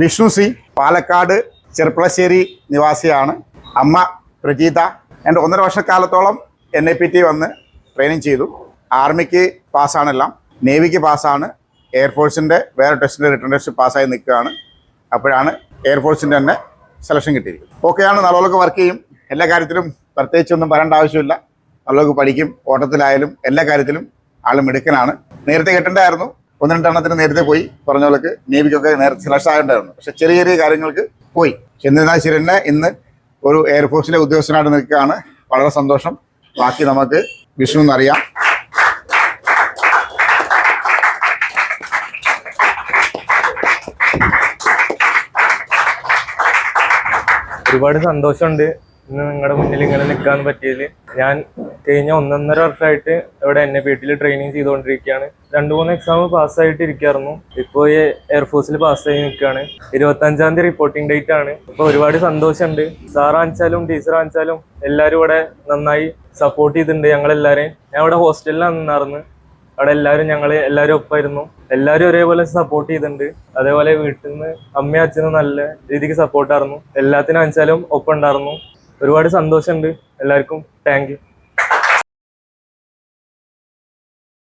Vishnu C, Palakkad Cherpulassery നിവാസിയാണ്. അമ്മ പ്രജീത. എൻ്റെ 1.5 വർഷക്കാലത്തോളം NIPT വന്ന് ട്രെയിനിങ് ചെയ്തു. ആർമിക്ക് പാസ്സാണെല്ലാം, നേവിക്ക് പാസ്സാണ്, എയർഫോഴ്സിൻ്റെ വേറെ ടെസ്റ്റിൻ്റെ റിട്ടേൺ ടെസ്റ്റ് പാസ്സായി നിൽക്കുകയാണ്. അപ്പോഴാണ് എയർഫോഴ്സിൻ്റെ തന്നെ സെലക്ഷൻ കിട്ടിയിരിക്കുന്നത്. ഓക്കെയാണ്, നല്ലപോലെ വർക്ക് ചെയ്യും. എല്ലാ കാര്യത്തിലും പ്രത്യേകിച്ചൊന്നും പറയേണ്ട ആവശ്യമില്ല. നല്ലപോലെ പഠിക്കും. ഓട്ടത്തിലായാലും എല്ലാ കാര്യത്തിലും ആൾ മിടുക്കനാണ്. നേരത്തെ കെട്ടേണ്ടായിരുന്നു, 1-2 എണ്ണത്തിന് നേരത്തെ പോയി. പറഞ്ഞ പോലെ നേവിക്കൊക്കെ നേരത്തെ സെലക്ഷൻ ആയിട്ടുണ്ടായിരുന്നു. പക്ഷെ ചെറിയ ചെറിയ കാര്യങ്ങൾക്ക് പോയി. എന്നിരുന്നാൽ ശരി തന്നെ ഇന്ന് ഒരു എയർഫോഴ്സിലെ ഉദ്യോഗസ്ഥനായിട്ട് നിൽക്കുകയാണ്. വളരെ സന്തോഷം. ബാക്കി നമുക്ക് വിഷ്ണു എന്നറിയാം. ഒരുപാട് സന്തോഷമുണ്ട് ഇന്ന് നിങ്ങളുടെ മുന്നിൽ ഇങ്ങനെ നിൽക്കാൻ പറ്റിയതിൽ. ഞാൻ കഴിഞ്ഞ 1.5 വർഷമായിട്ട് ഇവിടെ NIPT ട്രെയിനിങ് ചെയ്തുകൊണ്ടിരിക്കുകയാണ്. 2-3 എക്സാം പാസ്സായിട്ട് ഇരിക്കായിരുന്നു. ഇപ്പോൾ ഈ എയർഫോഴ്സിൽ പാസ്സായി നിൽക്കുകയാണ്. 25-ാം തീയതി റിപ്പോർട്ടിംഗ് ഡേറ്റ് ആണ്. ഇപ്പോൾ ഒരുപാട് സന്തോഷമുണ്ട്. സാറാണെച്ചാലും ടീച്ചറാണെച്ചാലും എല്ലാവരും ഇവിടെ നന്നായി സപ്പോർട്ട് ചെയ്തിട്ടുണ്ട് ഞങ്ങളെല്ലാവരെയും. ഞാൻ ഇവിടെ ഹോസ്റ്റലിലാണ് നിന്നായിരുന്നു. അവിടെ എല്ലാവരും ഒപ്പമായിരുന്നു. എല്ലാവരും ഒരേപോലെ സപ്പോർട്ട് ചെയ്തിട്ടുണ്ട്. അതേപോലെ വീട്ടിൽ നിന്ന് അമ്മയും അച്ഛനും നല്ല രീതിക്ക് സപ്പോർട്ടായിരുന്നു. എല്ലാത്തിനും വെച്ചാലും ഒപ്പം ഉണ്ടായിരുന്നു. ഒരുപാട് സന്തോഷമുണ്ട്. എല്ലാവർക്കും താങ്ക് യു.